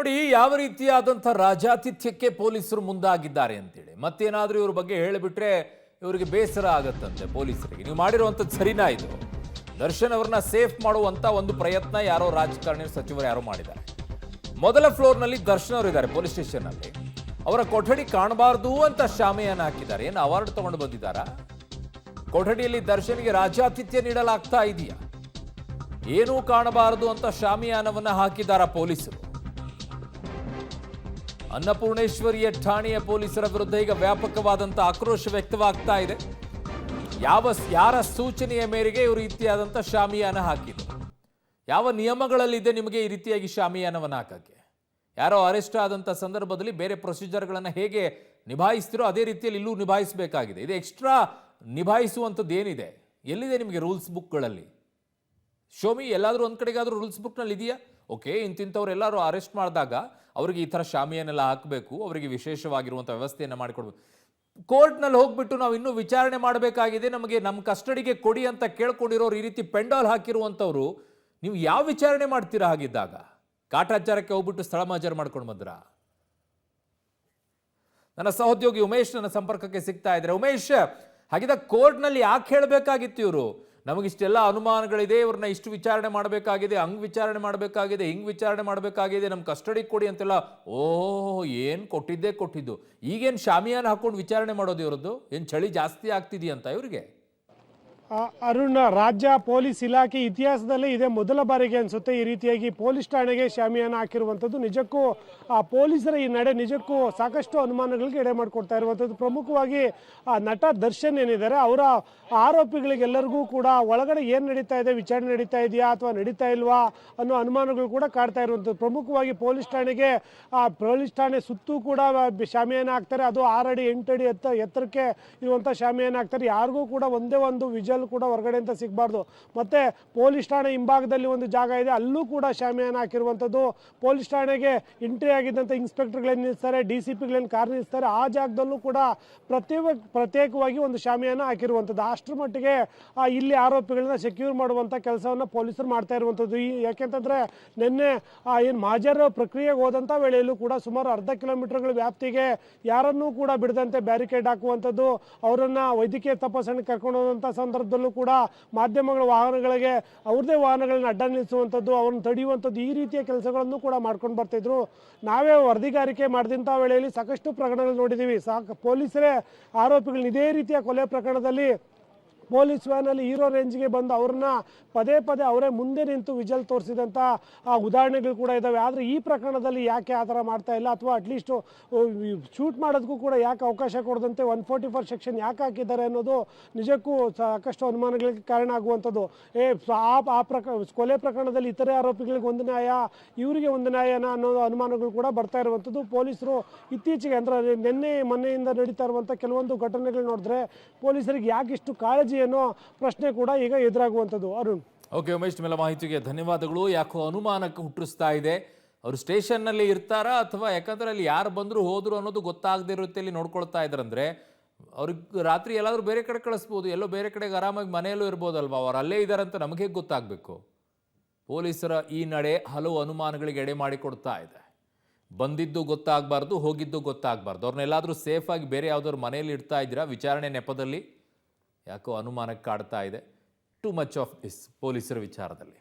ನೋಡಿ ಯಾವ ರೀತಿಯಾದಂಥ ರಾಜಾತಿಥ್ಯಕ್ಕೆ ಪೊಲೀಸರು ಮುಂದಾಗಿದ್ದಾರೆ ಅಂತೇಳಿ ಮತ್ತೇನಾದರೂ ಇವ್ರ ಬಗ್ಗೆ ಹೇಳಿಬಿಟ್ರೆ ಇವರಿಗೆ ಬೇಸರ ಆಗತ್ತಂತೆ ಪೊಲೀಸರಿಗೆ. ನೀವು ಮಾಡಿರುವಂಥದ್ದು ಸರಿನಾ ಇದು? ದರ್ಶನ್ ಅವರನ್ನ ಸೇಫ್ ಮಾಡುವಂತ ಒಂದು ಪ್ರಯತ್ನ ಯಾರೋ ರಾಜಕಾರಣಿ ಸಚಿವರು ಯಾರೋ ಮಾಡಿದ್ದಾರೆ. ಮೊದಲ ಫ್ಲೋರ್ನಲ್ಲಿ ದರ್ಶನ್ ಅವರು ಇದ್ದಾರೆ ಪೊಲೀಸ್ ಸ್ಟೇಷನ್ ಅಲ್ಲಿ. ಅವರ ಕೊಠಡಿ ಕಾಣಬಾರ್ದು ಅಂತ ಶಾಮಿಯಾನ ಹಾಕಿದ್ದಾರೆ. ಏನು ಅವಾರ್ಡ್ ತಗೊಂಡು ಬಂದಿದ್ದಾರಾ? ಕೊಠಡಿಯಲ್ಲಿ ದರ್ಶನ್ಗೆ ರಾಜಾತಿಥ್ಯ ನೀಡಲಾಗ್ತಾ ಇದೆಯಾ? ಏನೂ ಕಾಣಬಾರದು ಅಂತ ಶಾಮಿಯಾನವನ್ನ ಹಾಕಿದ್ದಾರ ಪೊಲೀಸರು. ಅನ್ನಪೂರ್ಣೇಶ್ವರಿಯ ಠಾಣೆಯ ಪೊಲೀಸರ ವಿರುದ್ಧ ಈಗ ವ್ಯಾಪಕವಾದಂಥ ಆಕ್ರೋಶ ವ್ಯಕ್ತವಾಗ್ತಾ ಇದೆ. ಯಾರ ಸೂಚನೆಯ ಮೇರೆಗೆ ಇವರು ರೀತಿಯಾದಂಥ ಶಾಮಿಯಾನ ಹಾಕಿದ್ರು? ಯಾವ ನಿಯಮಗಳಲ್ಲಿದೆ ನಿಮಗೆ ಈ ರೀತಿಯಾಗಿ ಶಾಮಿಯಾನವನ್ನು ಹಾಕಕ್ಕೆ? ಯಾರೋ ಅರೆಸ್ಟ್ ಆದಂಥ ಸಂದರ್ಭದಲ್ಲಿ ಬೇರೆ ಪ್ರೊಸೀಜರ್ಗಳನ್ನು ಹೇಗೆ ನಿಭಾಯಿಸ್ತಿರೋ ಅದೇ ರೀತಿಯಲ್ಲಿ ಇಲ್ಲೂ ನಿಭಾಯಿಸಬೇಕಾಗಿದೆ. ಇದು ಎಕ್ಸ್ಟ್ರಾ ನಿಭಾಯಿಸುವಂಥದ್ದು ಏನಿದೆ? ಎಲ್ಲಿದೆ ನಿಮಗೆ ರೂಲ್ಸ್ ಬುಕ್ಗಳಲ್ಲಿ? ಶೋಮಿ ಎಲ್ಲಾದರೂ ಒಂದು ಕಡೆಗಾದರೂ ರೂಲ್ಸ್ ಬುಕ್ನಲ್ಲಿ ಇದೆಯಾ? ಓಕೆ, ಇಂತಿಂಥವ್ರು ಎಲ್ಲರೂ ಅರೆಸ್ಟ್ ಮಾಡಿದಾಗ ಅವರಿಗೆ ಈ ಥರ ಶಾಮಿಯನ್ನೆಲ್ಲ ಹಾಕಬೇಕು, ಅವರಿಗೆ ವಿಶೇಷವಾಗಿರುವಂಥ ವ್ಯವಸ್ಥೆಯನ್ನು ಮಾಡಿಕೊಡ್ಬೇಕು. ಕೋರ್ಟ್ನಲ್ಲಿ ಹೋಗ್ಬಿಟ್ಟು ನಾವು ಇನ್ನೂ ವಿಚಾರಣೆ ಮಾಡಬೇಕಾಗಿದೆ, ನಮಗೆ ನಮ್ಮ ಕಸ್ಟಡಿಗೆ ಕೊಡಿ ಅಂತ ಕೇಳ್ಕೊಂಡಿರೋರು ಈ ರೀತಿ ಪೆಂಡಾಲ್ ಹಾಕಿರುವಂಥವ್ರು ನೀವು ಯಾವ ವಿಚಾರಣೆ ಮಾಡ್ತೀರಾ? ಹಾಗಿದ್ದಾಗ ಕಾಟಾಚಾರಕ್ಕೆ ಹೋಗ್ಬಿಟ್ಟು ಸ್ಥಳ ಮಹಜರು ಮಾಡ್ಕೊಂಡು ಬಂದ್ರ? ನನ್ನ ಸಹೋದ್ಯೋಗಿ ಉಮೇಶ್ ನನ್ನ ಸಂಪರ್ಕಕ್ಕೆ ಸಿಗ್ತಾ ಇದ್ದಾರೆ. ಉಮೇಶ್, ಹಾಗಿದ್ದಾಗ ಕೋರ್ಟ್ನಲ್ಲಿ ಯಾಕೆ ಹೇಳಬೇಕಾಗಿತ್ತು ಇವರು ನಮಗಿಷ್ಟೆಲ್ಲ ಅನುಮಾನಗಳಿದೆ, ಇವ್ರನ್ನ ಇಷ್ಟು ವಿಚಾರಣೆ ಮಾಡಬೇಕಾಗಿದೆ, ಹಂಗೆ ವಿಚಾರಣೆ ಮಾಡಬೇಕಾಗಿದೆ, ಹಿಂಗೆ ವಿಚಾರಣೆ ಮಾಡಬೇಕಾಗಿದೆ, ನಮ್ಮ ಕಸ್ಟಡಿ ಕೊಡಿ ಅಂತೆಲ್ಲ? ಏನು ಕೊಟ್ಟಿದ್ದು. ಈಗೇನು ಶಾಮಿಯಾನ ಹಾಕೊಂಡು ವಿಚಾರಣೆ ಮಾಡೋದು ಇವರದ್ದು? ಏನು ಚಳಿ ಜಾಸ್ತಿ ಆಗ್ತಿದೆಯಂತ ಇವರಿಗೆ? ಅರುಣ್, ರಾಜ್ಯ ಪೊಲೀಸ್ ಇಲಾಖೆ ಇತಿಹಾಸದಲ್ಲೇ ಇದೇ ಮೊದಲ ಬಾರಿಗೆ ಅನಿಸುತ್ತೆ ಈ ರೀತಿಯಾಗಿ ಪೊಲೀಸ್ ಠಾಣೆಗೆ ಶಾಮಿಯಾನ ಹಾಕಿರುವಂಥದ್ದು. ನಿಜಕ್ಕೂ ಪೊಲೀಸರ ಈ ನಡೆ ನಿಜಕ್ಕೂ ಸಾಕಷ್ಟು ಅನುಮಾನಗಳಿಗೆ ಎಡೆ ಮಾಡಿಕೊಡ್ತಾ ಇರುವಂಥದ್ದು. ಪ್ರಮುಖವಾಗಿ ನಟ ದರ್ಶನ್ ಏನಿದ್ದಾರೆ ಅವರ ಆರೋಪಿಗಳಿಗೆಲ್ಲರಿಗೂ ಕೂಡ ಒಳಗಡೆ ಏನು ನಡೀತಾ ಇದೆ, ವಿಚಾರಣೆ ನಡೀತಾ ಇದೆಯಾ ಅಥವಾ ನಡೀತಾ ಇಲ್ವಾ ಅನ್ನೋ ಅನುಮಾನಗಳು ಕೂಡ ಕಾಡ್ತಾ ಇರುವಂಥದ್ದು. ಪ್ರಮುಖವಾಗಿ ಪೊಲೀಸ್ ಠಾಣೆ ಸುತ್ತೂ ಕೂಡ ಶಾಮಿಯಾನ ಹಾಕ್ತಾರೆ. ಅದು 6 ಅಡಿ 8 ಅಡಿ ಎತ್ತರಕ್ಕೆ ಇರುವಂಥ ಶಾಮಿಯಾನ ಹಾಕ್ತಾರೆ. ಯಾರಿಗೂ ಕೂಡ ಒಂದೇ ಒಂದು ವಿಜಲ್ ಕೂಡ ಹೊರಗಡೆ ಅಂತ ಸಿಗಬಾರ್ದು. ಮತ್ತೆ ಪೊಲೀಸ್ ಠಾಣೆ ಹಿಂಭಾಗದಲ್ಲಿ ಒಂದು ಜಾಗ ಇದೆ, ಅಲ್ಲೂ ಕೂಡ ಶಾಮಿಯಾನ ಹಾಕಿರುವಂಥದ್ದು. ಪೊಲೀಸ್ ಠಾಣೆಗೆ ಎಂಟ್ರಿ ಆಗಿದ್ದಂಥ ಇನ್ಸ್ಪೆಕ್ಟರ್ಗಳೇನು ನಿಲ್ಲಿಸ್ತಾರೆ, DCPಗಳೇನು ಕಾರ್ ನಿಲ್ಲಿಸ್ತಾರೆ, ಆ ಜಾಗದಲ್ಲೂ ಕೂಡ ಪ್ರತ್ಯೇಕವಾಗಿ ಒಂದು ಶಾಮಿಯಾನ ಹಾಕಿರುವಂಥದ್ದು. ಅಷ್ಟರ ಮಟ್ಟಿಗೆ ಇಲ್ಲಿ ಆರೋಪಿಗಳನ್ನ ಸೆಕ್ಯೂರ್ ಮಾಡುವಂಥ ಕೆಲಸವನ್ನು ಪೊಲೀಸರು ಮಾಡ್ತಾ ಇರುವಂಥದ್ದು. ಯಾಕೆಂತಂದ್ರೆ ನಿನ್ನೆ ಏನು ಮಹಜರು ಪ್ರಕ್ರಿಯೆಗೆ ಹೋದಂಥ ವೇಳೆಯಲ್ಲೂ ಕೂಡ ಸುಮಾರು 1/2 ಕಿಲೋಮೀಟರ್ಗಳ ವ್ಯಾಪ್ತಿಗೆ ಯಾರನ್ನೂ ಕೂಡ ಬಿಡದಂತೆ ಬ್ಯಾರಿಕೇಡ್ ಹಾಕುವಂಥದ್ದು, ಅವರನ್ನ ವೈದ್ಯಕೀಯ ತಪಾಸಣೆ ಕರ್ಕೊಂಡು ಹೋದಂಥ ಸಂದರ್ಭದಲ್ಲೂ ಕೂಡ ಮಾಧ್ಯಮಗಳ ವಾಹನಗಳಿಗೆ ಅವ್ರದೇ ವಾಹನಗಳನ್ನ ಅಡ್ಡ ನಿಲ್ಲಿಸುವಂಥದ್ದು, ಅವ್ರನ್ನ ತಡೆಯುವಂಥದ್ದು, ಈ ರೀತಿಯ ಕೆಲಸಗಳನ್ನು ಕೂಡ ಮಾಡ್ಕೊಂಡು ಬರ್ತಿದ್ರು. ನಾವೇ ವರದಿಗಾರಿಕೆ ಮಾಡಿದಂಥ ವೇಳೆಯಲ್ಲಿ ಸಾಕಷ್ಟು ಪ್ರಕರಣಗಳು ನೋಡಿದ್ದೀವಿ. ಪೊಲೀಸರೇ ಆರೋಪಿಗಳನ್ನ ಇದೇ ರೀತಿಯ ಕೊಲೆ ಪ್ರಕರಣದಲ್ಲಿ ಪೊಲೀಸ್ ವ್ಯಾನಲ್ಲಿ ಹೀರೋ ರೇಂಜ್ಗೆ ಬಂದು ಅವ್ರನ್ನ ಪದೇ ಅವರೇ ಮುಂದೆ ನಿಂತು ವಿಜಲ್ ತೋರಿಸಿದಂಥ ಉದಾಹರಣೆಗಳು ಕೂಡ ಇದ್ದಾವೆ. ಆದರೆ ಈ ಪ್ರಕರಣದಲ್ಲಿ ಯಾಕೆ ಆ ಥರ ಮಾಡ್ತಾ ಇಲ್ಲ, ಅಥವಾ ಅಟ್ಲೀಸ್ಟು ಶೂಟ್ ಮಾಡೋದಕ್ಕೂ ಕೂಡ ಯಾಕೆ ಅವಕಾಶ ಕೊಡದಂತೆ 144 ಸೆಕ್ಷನ್ ಯಾಕೆ ಹಾಕಿದ್ದಾರೆ ಅನ್ನೋದು ನಿಜಕ್ಕೂ ಸಾಕಷ್ಟು ಅನುಮಾನಗಳಿಗೆ ಕಾರಣ ಆಗುವಂಥದ್ದು. ಕೊಲೆ ಪ್ರಕರಣದಲ್ಲಿ ಇತರೆ ಆರೋಪಿಗಳಿಗೆ ಒಂದು ನ್ಯಾಯ, ಇವರಿಗೆ ಒಂದು ನ್ಯಾಯನ ಅನ್ನೋ ಅನುಮಾನಗಳು ಕೂಡ ಬರ್ತಾ ಇರುವಂಥದ್ದು. ಪೊಲೀಸರು ಇತ್ತೀಚೆಗೆ ಅಂದರೆ ಮೊನ್ನೆಯಿಂದ ನಡೀತಾ ಇರುವಂಥ ಕೆಲವೊಂದು ಘಟನೆಗಳು ನೋಡಿದ್ರೆ ಪೊಲೀಸರಿಗೆ ಯಾಕೆ ಇಷ್ಟು ಕಾಳಜಿ ಅನ್ನೋ ಪ್ರಶ್ನೆ ಕೂಡ ಈಗ ಎದುರಾಗುವಂಥದ್ದು. ಅರುಣ್, ಓಕೆ ಉಮೇಶ್, ಮೇಲೆ ಮಾಹಿತಿಗೆ ಧನ್ಯವಾದಗಳು. ಯಾಕೋ ಅನುಮಾನಕ್ಕೆ ಹುಟ್ಟಿಸ್ತಾ ಇದೆ. ಅವರು ಸ್ಟೇಷನ್ನಲ್ಲಿ ಇರ್ತಾರಾ ಅಥವಾ ಯಾಕಂದ್ರೆ ಅಲ್ಲಿ ಯಾರು ಬಂದ್ರು ಹೋದ್ರು ಅನ್ನೋದು ಗೊತ್ತಾಗದೇ ಇರುತ್ತೆ ಅಲ್ಲಿ ನೋಡ್ಕೊಳ್ತಾ ಇದ್ರಂದ್ರೆ ಅವ್ರಿಗೆ ರಾತ್ರಿ ಎಲ್ಲಾದ್ರೂ ಬೇರೆ ಕಡೆ ಕಳಿಸ್ಬೋದು, ಎಲ್ಲೋ ಬೇರೆ ಕಡೆಗೆ ಆರಾಮಾಗಿ ಮನೆಯಲ್ಲೂ ಇರ್ಬೋದಲ್ವಾ? ಅವ್ರು ಅಲ್ಲೇ ಇದ್ದಾರಂತ ನಮಗೆ ಗೊತ್ತಾಗಬೇಕು. ಪೊಲೀಸರ ಈ ನಡೆ ಹಲವು ಅನುಮಾನಗಳಿಗೆ ಎಡೆ ಮಾಡಿಕೊಡ್ತಾ ಇದೆ. ಬಂದಿದ್ದು ಗೊತ್ತಾಗಬಾರ್ದು, ಹೋಗಿದ್ದು ಗೊತ್ತಾಗಬಾರ್ದು. ಅವ್ರನ್ನೆಲ್ಲಾದರೂ ಸೇಫಾಗಿ ಬೇರೆ ಯಾವುದಾದ್ರು ಮನೆಯಲ್ಲಿ ಇಡ್ತಾ ಇದ್ದೀರಾ ವಿಚಾರಣೆ ನೆಪದಲ್ಲಿ? ಯಾಕೋ ಅನುಮಾನಕ್ಕೆ ಕಾಡ್ತಾ ಇದೆ. ಟು ಮಚ್ ಆಫ್ ದಿಸ್ ಪೊಲೀಸರ ವಿಚಾರದಲ್ಲಿ.